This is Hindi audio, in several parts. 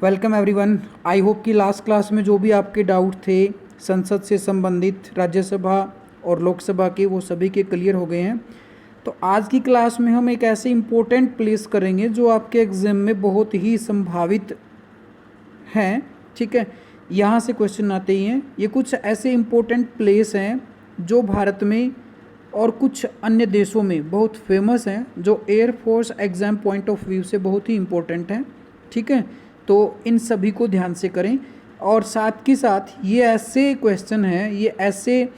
Welcome everyone. आई होप कि लास्ट क्लास में जो भी आपके डाउट थे संसद से संबंधित, राज्यसभा और लोकसभा के, वो सभी के क्लियर हो गए हैं। तो आज की क्लास में हम एक ऐसे इम्पोर्टेंट प्लेस करेंगे जो आपके एग्जाम में बहुत ही संभावित हैं। ठीक है, यहाँ से क्वेश्चन आते ही हैं। ये कुछ ऐसे इम्पोर्टेंट प्लेस हैं जो भारत में और कुछ अन्य देशों में बहुत फेमस हैं, जो air force exam point of view से बहुत ही इम्पोर्टेंट हैं। ठीक है, तो इन सभी को ध्यान से करें। और साथ ही साथ ये ऐसे क्वेश्चन हैं, ये ऐसे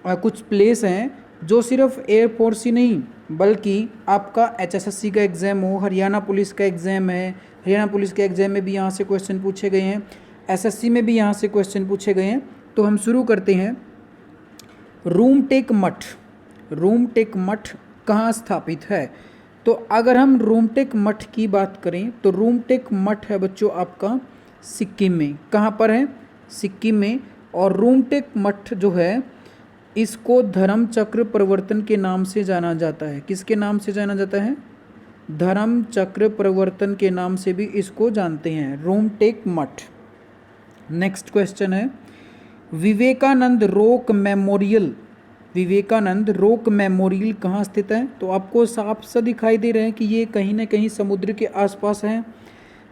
कुछ प्लेस हैं जो सिर्फ एयरफोर्स ही नहीं बल्कि आपका एचएसएससी का एग्ज़ाम हो, हरियाणा पुलिस का एग्ज़ाम है, हरियाणा पुलिस के एग्ज़ाम में भी यहाँ से क्वेश्चन पूछे गए हैं, एसएससी में भी यहाँ से क्वेश्चन पूछे गए हैं। तो हम शुरू करते हैं। रूमटेक मठ, रूमटेक मठ कहाँ स्थापित है? तो अगर हम रूमटेक मठ की बात करें तो रूमटेक मठ है बच्चों आपका सिक्किम में। कहाँ पर है? सिक्किम में। और रूमटेक मठ जो है इसको धर्म चक्र प्रवर्तन के नाम से जाना जाता है। किसके नाम से जाना जाता है? धर्म चक्र प्रवर्तन के नाम से भी इसको जानते हैं, रूमटेक मठ। नेक्स्ट क्वेश्चन है, Vivekananda rock memorial, Vivekananda rock memorial कहाँ स्थित है? तो आपको साफ सा दिखाई दे रहा है कि ये कहीं ना कहीं समुद्र के आसपास है।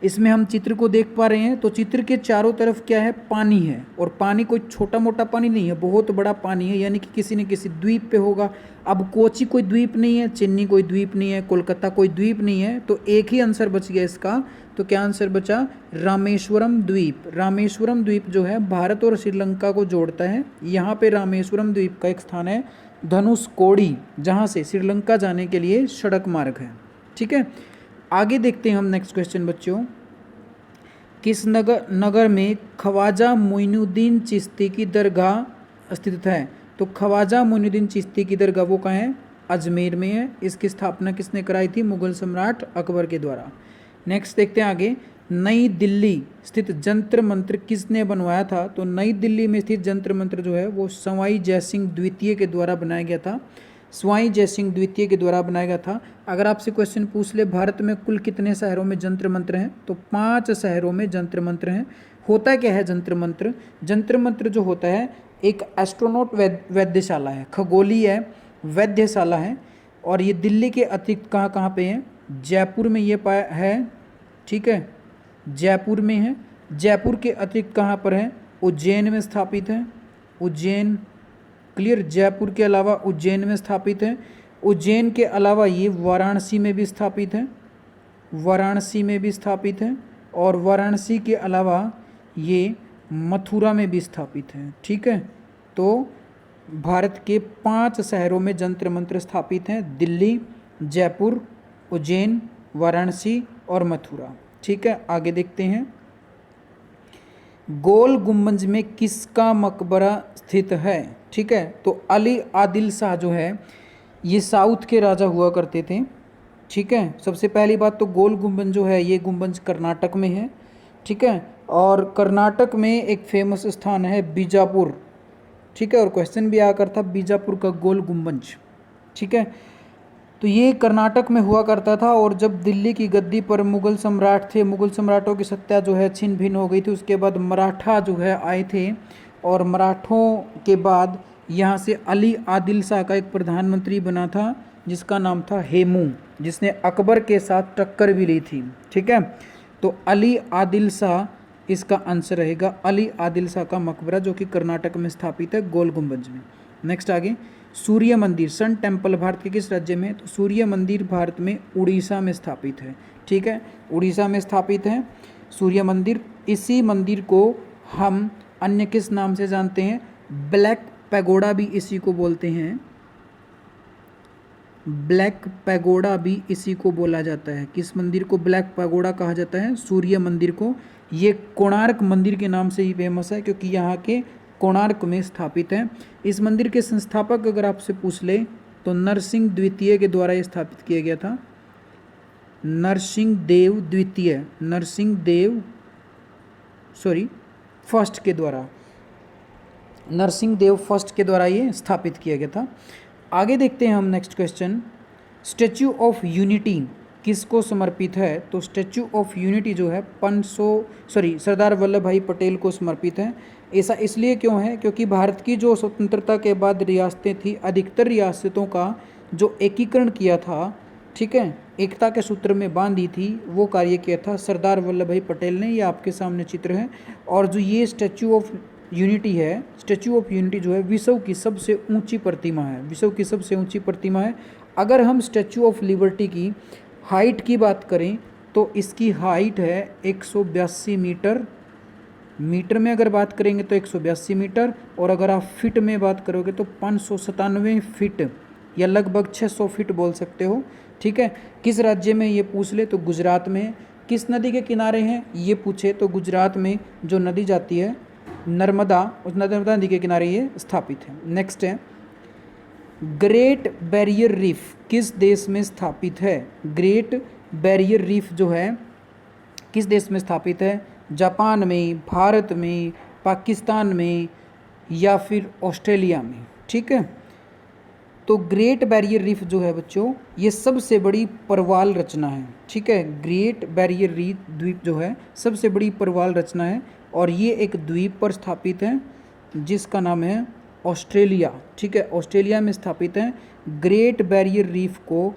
इसमें हम चित्र को देख पा रहे हैं, तो चित्र के चारों तरफ क्या है? पानी है। और पानी कोई छोटा मोटा पानी नहीं है, बहुत बड़ा पानी है, यानी कि किसी न किसी द्वीप पे होगा। अब कोची कोई द्वीप नहीं है, चेन्नई कोई द्वीप नहीं है, कोलकाता कोई द्वीप नहीं है, तो एक ही आंसर बच गया इसका। तो क्या आंसर बचा? रामेश्वरम द्वीप। रामेश्वरम द्वीप जो है भारत और श्रीलंका को जोड़ता है। यहाँ पे रामेश्वरम द्वीप का एक स्थान है धनुषकोडी, जहाँ से श्रीलंका जाने के लिए सड़क मार्ग है। ठीक है, आगे देखते हैं हम नेक्स्ट क्वेश्चन बच्चों। किस नगर में ख्वाजा मोइनुद्दीन चिश्ती की दरगाह स्थित है? तो ख्वाजा मोइनुद्दीन चिश्ती की दरगाह वो कहाँ है? अजमेर में है। इसकी स्थापना किसने कराई थी? मुगल सम्राट अकबर के द्वारा। नेक्स्ट देखते हैं आगे। नई दिल्ली स्थित जंतर मंत्र किसने बनवाया था? तो नई दिल्ली में स्थित जंतर मंत्र जो है वो सवाई जयसिंह द्वितीय के द्वारा बनाया गया था। सवाई जयसिंह द्वितीय के द्वारा बनाया गया था। अगर आपसे क्वेश्चन पूछ ले भारत में कुल कितने शहरों में जंतर मंत्र हैं, तो 5 शहरों में जंतर मंत्र हैं। होता क्या है जंतर मंत्र? जंतर मंत्र जो होता है एक एस्ट्रोनॉट वैद्यशाला है, खगोलीय वैद्यशाला है। और ये दिल्ली के अतिरिक्त कहाँ कहाँ पे हैं? जयपुर में ये पाया है। ठीक है, जयपुर में है। जयपुर के अतिरिक्त कहाँ पर है? उज्जैन में स्थापित है। उज्जैन, क्लियर। जयपुर के अलावा उज्जैन में स्थापित है। उज्जैन के अलावा ये वाराणसी में भी स्थापित है, वाराणसी में भी स्थापित है। और वाराणसी के अलावा ये मथुरा में भी स्थापित है। ठीक है, तो भारत के 5 शहरों में जंतर मंत्र स्थापित हैं, दिल्ली, जयपुर, उज्जैन, वाराणसी और मथुरा। ठीक है, आगे देखते हैं। गोल गुम्बज में किसका मकबरा स्थित है? ठीक है, तो अली आदिल शाह जो है ये साउथ के राजा हुआ करते थे। ठीक है, सबसे पहली बात तो गोल गुम्बज जो है ये गुम्बज कर्नाटक में है। ठीक है, और कर्नाटक में एक फेमस स्थान है बीजापुर। ठीक है, और क्वेश्चन भी आया करता बीजापुर का गोल गुम्बज। ठीक है, तो ये कर्नाटक में हुआ करता था। और जब दिल्ली की गद्दी पर मुगल सम्राट थे, मुगल सम्राटों की सत्ता जो है छिन भिन हो गई थी, उसके बाद मराठा जो है आए थे। और मराठों के बाद यहाँ से अली आदिल शाह का एक प्रधानमंत्री बना था जिसका नाम था हेमू, जिसने अकबर के साथ टक्कर भी ली थी। ठीक है, तो अली आदिल शाह इसका आंसर रहेगा। अली आदिल शाह का मकबरा जो कि कर्नाटक में स्थापित है गोल गुम्बज में। नेक्स्ट आगे, सूर्य मंदिर सन टेम्पल भारत के किस राज्य में है? तो सूर्य मंदिर भारत में उड़ीसा में स्थापित है। ठीक है, उड़ीसा में स्थापित है सूर्य मंदिर। इसी मंदिर को हम अन्य किस नाम से जानते हैं? ब्लैक पैगोडा भी इसी को बोलते हैं। ब्लैक पैगोडा भी इसी को बोला जाता है। किस मंदिर को ब्लैक पैगोडा कहा जाता है? सूर्य मंदिर को। ये कोणार्क मंदिर के नाम से ही फेमस है क्योंकि यहाँ के कोणार्क में स्थापित है। इस मंदिर के संस्थापक अगर आपसे पूछ ले तो नरसिंह द्वितीय के द्वारा ये स्थापित किया गया था। नरसिंह देव द्वितीय, नरसिंह देव फर्स्ट के द्वारा, नरसिंह देव फर्स्ट के द्वारा ये स्थापित किया गया था। आगे देखते हैं हम next question. Statue of unity किसको समर्पित है? तो स्टैचू ऑफ यूनिटी जो है सरदार वल्लभ भाई पटेल को समर्पित है। ऐसा इसलिए क्यों है? क्योंकि भारत की जो स्वतंत्रता के बाद रियासतें थी, अधिकतर रियासतों का जो एकीकरण किया था, ठीक है, एकता के सूत्र में बांधी थी, वो कार्य किया था सरदार वल्लभ भाई पटेल ने। ये आपके सामने चित्र है। और जो ये स्टैचू ऑफ यूनिटी है, स्टैचू ऑफ यूनिटी जो है विश्व की सबसे ऊंची प्रतिमा है, विश्व की सबसे ऊंची प्रतिमा है। अगर हम स्टैचू ऑफ लिबर्टी की हाइट की बात करें तो इसकी हाइट है 182 मीटर। मीटर में अगर बात करेंगे तो 182 मीटर, और अगर आप फिट में बात करोगे तो 597 फिट या लगभग 600 फीट बोल सकते हो। ठीक है, किस राज्य में ये पूछ ले तो गुजरात में। किस नदी के किनारे हैं ये पूछे तो गुजरात में जो नदी जाती है नर्मदा, उस नर्मदा नदी के किनारे ये स्थापित है। नेक्स्ट है, ग्रेट बैरियर रीफ किस देश में स्थापित है? ग्रेट बैरियर रीफ जो है किस देश में स्थापित है? जापान में, भारत में, पाकिस्तान में या फिर ऑस्ट्रेलिया में। ठीक है, तो ग्रेट बैरियर रीफ जो है बच्चों ये सबसे बड़ी परवाल रचना है। ठीक है, ग्रेट बैरियर रीफ द्वीप जो है सबसे बड़ी परवाल रचना है, और ये एक द्वीप पर स्थापित है जिसका नाम है ऑस्ट्रेलिया। ठीक है, ऑस्ट्रेलिया में स्थापित है। ग्रेट बैरियर रीफ को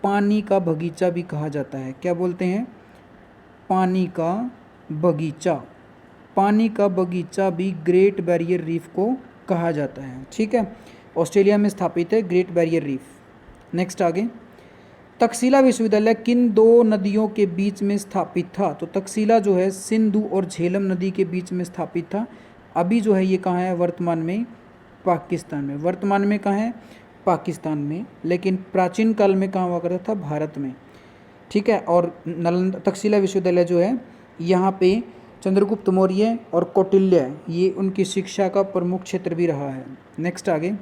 पानी का बगीचा भी कहा जाता है। क्या बोलते हैं? पानी का बगीचा। पानी का बगीचा भी ग्रेट बैरियर रीफ को कहा जाता है। ठीक है, ऑस्ट्रेलिया में स्थापित है ग्रेट बैरियर रीफ। नेक्स्ट आगे, तक्षशिला विश्वविद्यालय किन दो नदियों के बीच में स्थापित था? तो तक्षशिला जो है सिंधु और झेलम नदी के बीच में स्थापित था। अभी जो है ये कहाँ है? वर्तमान में पाकिस्तान में। वर्तमान में कहाँ है? पाकिस्तान में, लेकिन प्राचीन काल में कहाँ हुआ करता था? भारत में। ठीक है, और नालंदा तक्षशिला विश्वविद्यालय जो है यहाँ पे चंद्रगुप्त मौर्य और कौटिल्य ये उनकी शिक्षा का प्रमुख क्षेत्र भी रहा है। नेक्स्ट आगे,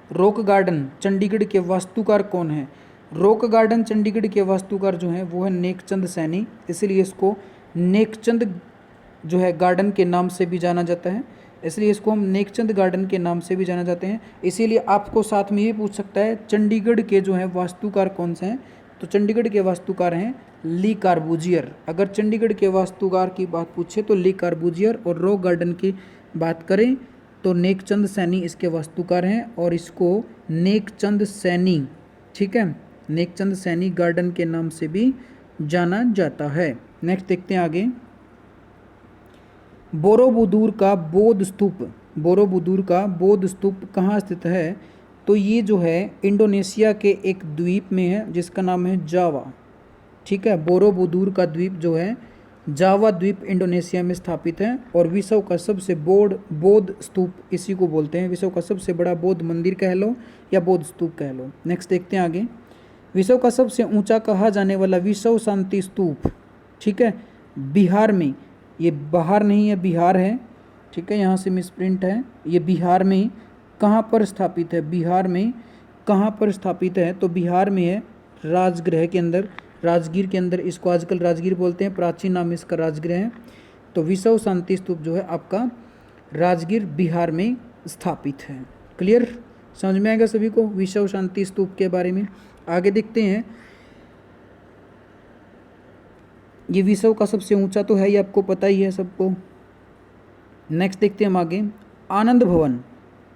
रॉक गार्डन चंडीगढ़ के वास्तुकार कौन है? रॉक गार्डन चंडीगढ़ के वास्तुकार जो हैं वो है नेकचंद सैनी, इसलिए इसको नेकचंद जो है गार्डन के नाम से भी जाना जाता है, इसलिए इसको हम नेकचंद गार्डन के नाम से भी जाना जाते हैं। इसीलिए आपको साथ में ये पूछ सकता है चंडीगढ़ के जो हैं वास्तुकार कौन से हैं? तो चंडीगढ़ के वास्तुकार हैं ली कार्बूजियर। अगर चंडीगढ़ के वास्तुकार की बात पूछे तो ली कार्बूजियर, और रॉक गार्डन की बात करें तो नेकचंद सैनी इसके वास्तुकार हैं, और इसको नेकचंद सैनी, ठीक है, नेकचंद सैनी गार्डन के नाम से भी जाना जाता है। नेक्स्ट देखते हैं आगे, बोरोबुदूर का बौद्ध स्तूप, बोरोबुदूर का बौद्ध स्तूप कहाँ स्थित है? तो ये जो है इंडोनेशिया के एक द्वीप में है जिसका नाम है जावा। ठीक है, बोरोबुदूर का द्वीप जो है जावा द्वीप इंडोनेशिया में स्थापित है, और विश्व का सबसे बौद्ध स्तूप इसी को बोलते हैं। विश्व का सबसे बड़ा बौद्ध मंदिर कह लो या बौद्ध स्तूप कह लो। नेक्स्ट देखते हैं आगे, विश्व का सबसे ऊंचा कहा जाने वाला विश्व शांति स्तूप, ठीक है, बिहार में, ये बाहर नहीं है बिहार है, ठीक है, यहाँ से मिसप्रिंट है, ये बिहार में कहाँ पर स्थापित है? बिहार में कहाँ पर स्थापित है? तो बिहार में है राजगृह के अंदर, राजगीर के अंदर, इसको आजकल राजगीर बोलते हैं, प्राचीन नाम इसका राजगृह है। तो विश्व शांति स्तूप जो है आपका राजगीर बिहार में स्थापित है। क्लियर, समझ में आएगा सभी को विश्व शांति स्तूप के बारे में। आगे देखते हैं, ये विश्व का सबसे ऊंचा तो है, ये आपको पता ही है सबको। नेक्स्ट देखते हैं हम आगे, आनंद भवन।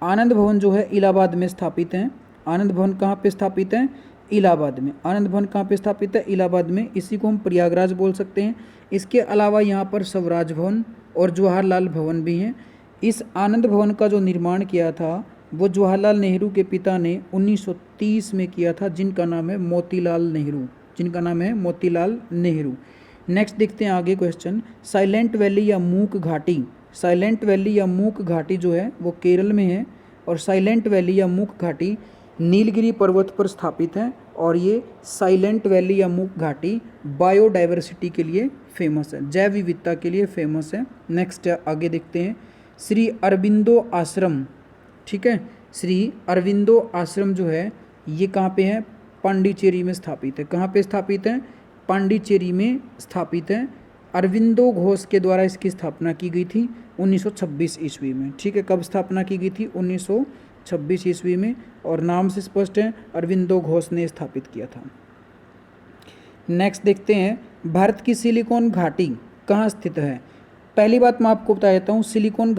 आनंद भवन जो है इलाहाबाद में स्थापित है। आनंद भवन कहाँ पे स्थापित है? इलाहाबाद में। आनंद भवन कहाँ पे स्थापित है? इलाहाबाद में। इसी को हम प्रयागराज बोल सकते हैं। इसके अलावा यहाँ पर स्वराज भवन और जवाहरलाल भवन भी हैं। इस आनंद भवन का जो निर्माण किया था वो जवाहरलाल नेहरू के पिता ने 1930 में किया था, जिनका नाम है मोतीलाल नेहरू, जिनका नाम है मोतीलाल नेहरू। नेक्स्ट देखते हैं आगे क्वेश्चन, साइलेंट वैली या मूक घाटी। साइलेंट वैली या मूक घाटी जो है वो केरल में है, और साइलेंट वैली या मूक घाटी नीलगिरी पर्वत पर स्थापित है, और ये साइलेंट वैली या मूक घाटी बायोडाइवर्सिटी के लिए फेमस है, जैव विविधता के लिए फेमस है। नेक्स्ट आगे देखते हैं, श्री अरबिंदो आश्रम, ठीक है, श्री अरविंदो आश्रम जो है ये कहाँ पे है? पांडिचेरी में स्थापित है। कहाँ पे स्थापित है? पांडिचेरी में स्थापित है। अरविंदो घोष के द्वारा इसकी स्थापना की गई थी 1926 ईस्वी में। ठीक है, कब स्थापना की गई थी? 1926 ईस्वी में, और नाम से स्पष्ट है अरविंदो घोष ने स्थापित किया था। नेक्स्ट देखते हैं, भारत की सिलिकॉन घाटी कहाँ स्थित है। पहली बात मैं आपको बता देता हूँ, सिलिकॉन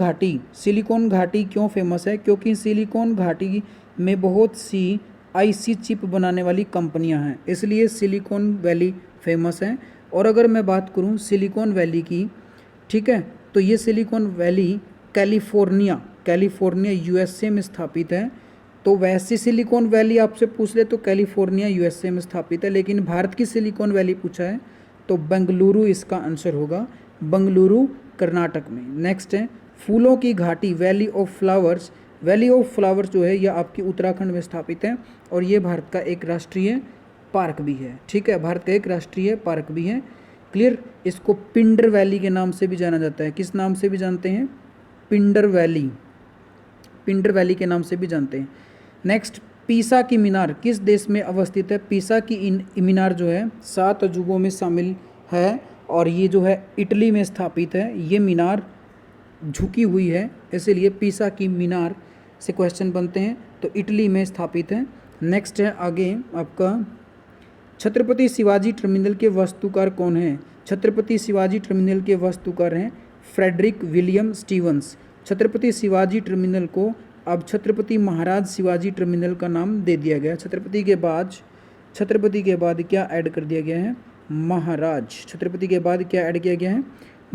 घाटी क्यों फेमस है, क्योंकि सिलिकॉन घाटी में बहुत सी आईसी चिप बनाने वाली कंपनियां हैं, इसलिए सिलिकॉन वैली फेमस है। और अगर मैं बात करूं सिलिकॉन वैली की, ठीक है, तो ये सिलिकॉन वैली कैलिफोर्निया यूएसए में स्थापित है। तो वैसे सिलिकॉन वैली आपसे पूछ ले तो कैलिफोर्निया यूएसए में स्थापित है, लेकिन भारत की सिलिकॉन वैली पूछा है तो बेंगलुरु इसका आंसर होगा, बेंगलुरु कर्नाटक में। नेक्स्ट है, फूलों की घाटी वैली ऑफ फ्लावर्स जो है यह आपकी उत्तराखंड में स्थापित है और ये भारत का एक राष्ट्रीय पार्क भी है। ठीक है, भारत का एक राष्ट्रीय पार्क भी है। क्लियर। इसको पिंडर वैली के नाम से भी जाना जाता है। किस नाम से भी जानते हैं? पिंडर वैली के नाम से भी जानते हैं। नेक्स्ट, पीसा की मीनार किस देश में अवस्थित है? पीसा की मीनार जो है 7 अजूबों में शामिल है और ये जो है इटली में स्थापित है। ये मीनार झुकी हुई है, इसलिए पीसा की मीनार से क्वेश्चन बनते हैं, तो इटली में स्थापित है। नेक्स्ट है आगे आपका, छत्रपति शिवाजी टर्मिनल के वास्तुकार कौन हैं? छत्रपति शिवाजी टर्मिनल के वास्तुकार हैं Frederick William Stevens. Chhatrapati Shivaji terminal को अब छत्रपति महाराज शिवाजी टर्मिनल का नाम दे दिया गया। छत्रपति के बाद क्या ऐड कर दिया गया है? महाराज। छत्रपति के बाद क्या ऐड किया गया है?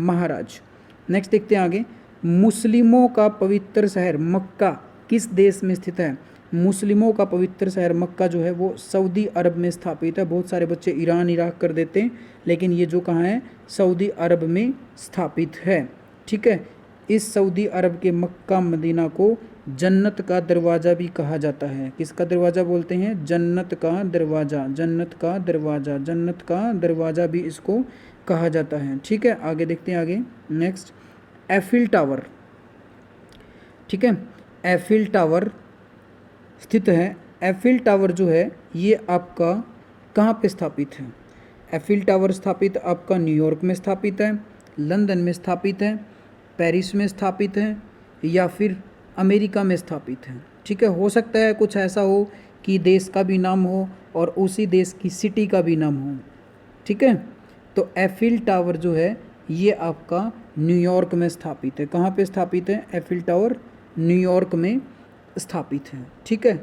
महाराज। नेक्स्ट देखते हैं आगे, मुस्लिमों का पवित्र शहर मक्का किस देश में स्थित है? मुस्लिमों का पवित्र शहर मक्का जो है वो सऊदी अरब में स्थापित है। बहुत सारे बच्चे ईरान इराक कर देते हैं, लेकिन ये जो कहाँ है? सऊदी अरब में स्थापित है। ठीक है, इस सऊदी अरब के मक्का मदीना को जन्नत का दरवाज़ा भी कहा जाता है। किसका दरवाज़ा बोलते हैं? जन्नत का दरवाज़ा भी इसको कहा जाता है। ठीक है, आगे देखते हैं आगे। Next, Eiffel tower. ठीक है, एफिल टावर स्थित है। एफिल टावर जो है ये आपका कहाँ पे स्थापित है? एफिल टावर स्थापित आपका न्यूयॉर्क में स्थापित है, लंदन में स्थापित है, पेरिस में स्थापित है या फिर अमेरिका में स्थापित है। ठीक है, हो सकता है कुछ ऐसा हो कि देश का भी नाम हो और उसी देश की सिटी का भी नाम हो। ठीक है, तो एफिल टावर जो है ये आपका न्यूयॉर्क में स्थापित है। कहाँ पे स्थापित है? एफिल टावर न्यूयॉर्क में स्थापित है। ठीक है,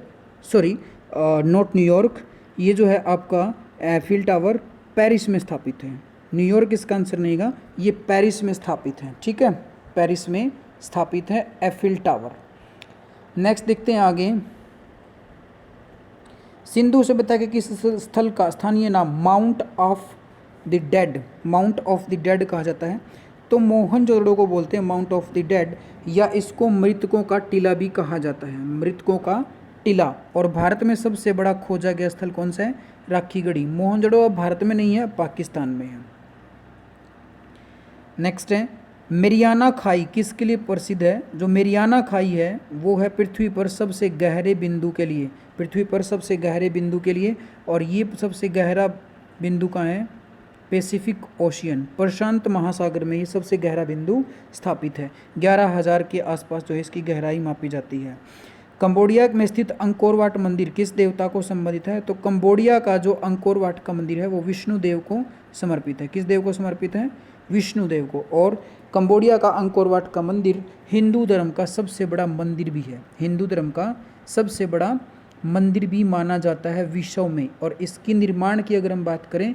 सॉरी नॉट न्यूयॉर्क, ये जो है आपका एफिल टावर पेरिस में स्थापित है। न्यूयॉर्क इसका आंसर नहीं होगा, ये पेरिस में स्थापित है। ठीक है, पेरिस में स्थापित है एफिल टावर। नेक्स्ट देखते हैं आगे, सिंधु सभ्यता के किस स्थल का स्थानीय नाम माउंट ऑफ द डेड कहा जाता है? तो मोहनजोदड़ो को बोलते हैं माउंट ऑफ द डेड, या इसको मृतकों का टीला भी कहा जाता है, मृतकों का टीला। और भारत में सबसे बड़ा खोजा गया स्थल कौन सा है? राखीगढ़ी। मोहनजोदड़ो अब भारत में नहीं है, पाकिस्तान में है। नेक्स्ट है, मेरियाना खाई किसके लिए प्रसिद्ध है? जो मेरियाना खाई है वो है पृथ्वी पर सबसे गहरे बिंदु के लिए, और ये सबसे गहरा बिंदु कहाँ है? पैसिफिक ओशियन, प्रशांत महासागर में ये सबसे गहरा बिंदु स्थापित है। 11,000 के आसपास जो है इसकी गहराई मापी जाती है। कंबोडिया में स्थित अंकोर वाट मंदिर किस देवता को संबंधित है? तो कंबोडिया का जो अंकोर वाट का मंदिर है वो विष्णु देव को समर्पित है। किस देव को समर्पित है? विष्णु देव को। और कंबोडिया का अंकोर वाट का मंदिर हिंदू धर्म का सबसे बड़ा मंदिर भी है, हिंदू धर्म का सबसे बड़ा मंदिर भी माना जाता है विश्व में। और इसकी निर्माण की अगर हम बात करें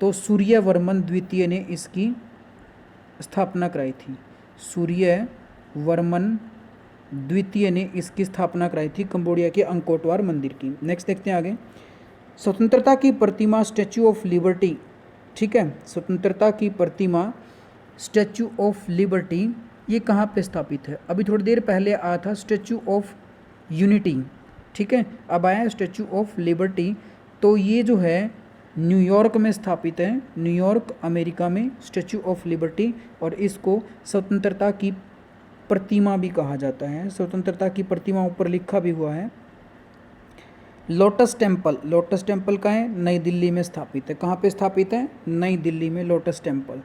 तो सूर्यवर्मन द्वितीय ने इसकी स्थापना कराई थी। सूर्यवर्मन द्वितीय ने इसकी स्थापना कराई थी कंबोडिया के अंकोटवार मंदिर की। नेक्स्ट देखते हैं आगे, स्वतंत्रता की प्रतिमा स्टैचू ऑफ लिबर्टी। ठीक है, स्वतंत्रता की प्रतिमा स्टैचू ऑफ लिबर्टी ये कहाँ पे स्थापित है? अभी थोड़ी देर पहले आया था स्टैचू ऑफ यूनिटी। ठीक है, अब आया है स्टैचू ऑफ लिबर्टी। तो ये जो है न्यूयॉर्क में स्थापित है, न्यूयॉर्क अमेरिका में स्टैचू ऑफ लिबर्टी, और इसको स्वतंत्रता की प्रतिमा भी कहा जाता है। स्वतंत्रता की प्रतिमा ऊपर लिखा भी हुआ है। लोटस टेम्पल का है, नई दिल्ली में स्थापित है। कहाँ पे स्थापित है? नई दिल्ली में लोटस टेम्पल।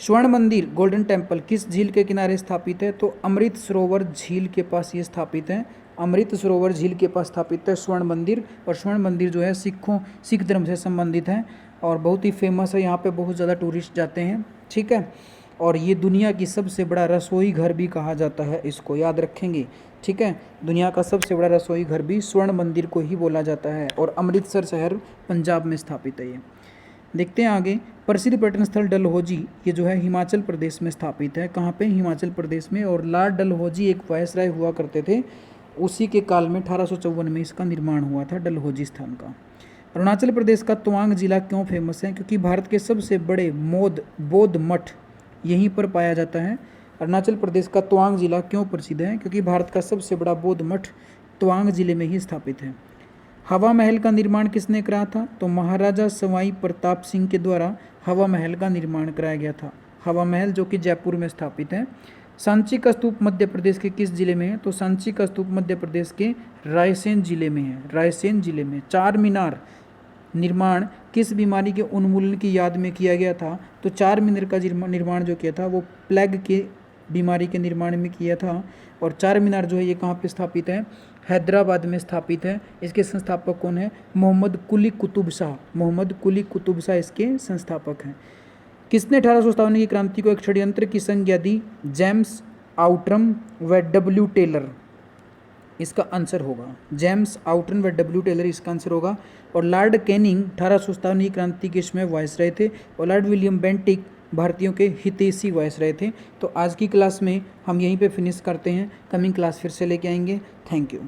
स्वर्ण मंदिर गोल्डन टेम्पल किस झील के किनारे स्थापित है? तो अमृत सरोवर झील के पास ये स्थापित है। अमृत सरोवर झील के पास स्थापित है स्वर्ण मंदिर। और स्वर्ण मंदिर जो है सिख धर्म से संबंधित है। और बहुत ही फेमस है, यहाँ पे बहुत ज़्यादा टूरिस्ट जाते हैं, ठीक है। और ये दुनिया की सबसे बड़ा रसोई घर भी कहा जाता है, इसको याद रखेंगे, ठीक है। दुनिया का सबसे बड़ा रसोई घर भी स्वर्ण मंदिर को ही बोला जाता है, और अमृतसर शहर पंजाब में स्थापित है ये। देखते हैं आगे। प्रसिद्ध पर्यटन स्थल डलहौजी, ये जो है हिमाचल प्रदेश में स्थापित है। कहाँ पे? हिमाचल प्रदेश में। और लॉर्ड डलहौजी एक वायसराय हुआ करते थे, उसी के काल में 1854 में इसका निर्माण हुआ था, डलहौजी स्थान का। अरुणाचल प्रदेश का तवांग जिला क्यों फेमस है? क्योंकि भारत के सबसे बड़े बौद्ध मठ यहीं पर पाया जाता है। अरुणाचल प्रदेश का तवांग जिला क्यों प्रसिद्ध है? क्योंकि भारत का सबसे बड़ा बौद्ध मठ तवांग जिले में ही स्थापित है। हवा महल का निर्माण किसने कराया था? तो महाराजा सवाई प्रताप सिंह के द्वारा हवा महल का निर्माण कराया गया था। हवा महल जो कि जयपुर में स्थापित है। सांची का स्तूप मध्य प्रदेश के किस जिले में है? तो सांची का स्तूप मध्य प्रदेश के रायसेन जिले में है, रायसेन जिले में। चार मीनार निर्माण किस बीमारी के उन्मूलन की याद में किया गया था? तो चार मीनार का निर्माण जो किया था वो प्लेग के बीमारी के निर्माण में किया था। और चार मीनार जो है ये कहाँ पे स्थापित है? हैदराबाद में स्थापित है। इसके संस्थापक कौन है? मोहम्मद कुली कुतुब शाह। मोहम्मद कुली कुतुब शाह इसके संस्थापक हैं। किसने 1857 की क्रांति को एक षड्यंत्र की संज्ञा दी? जेम्स आउट्रम व डब्ल्यू टेलर इसका आंसर होगा। जेम्स आउट्रम व डब्ल्यू टेलर इसका आंसर होगा। और लॉर्ड कैनिंग 1857 की क्रांति के इसमें वायसराय थे, और लॉर्ड विलियम बेंटिक भारतीयों के हितैषी वायसराय थे। तो आज की क्लास में हम यहीं पे फिनिश करते हैं, कमिंग क्लास फिर से लेके आएंगे। Thank you.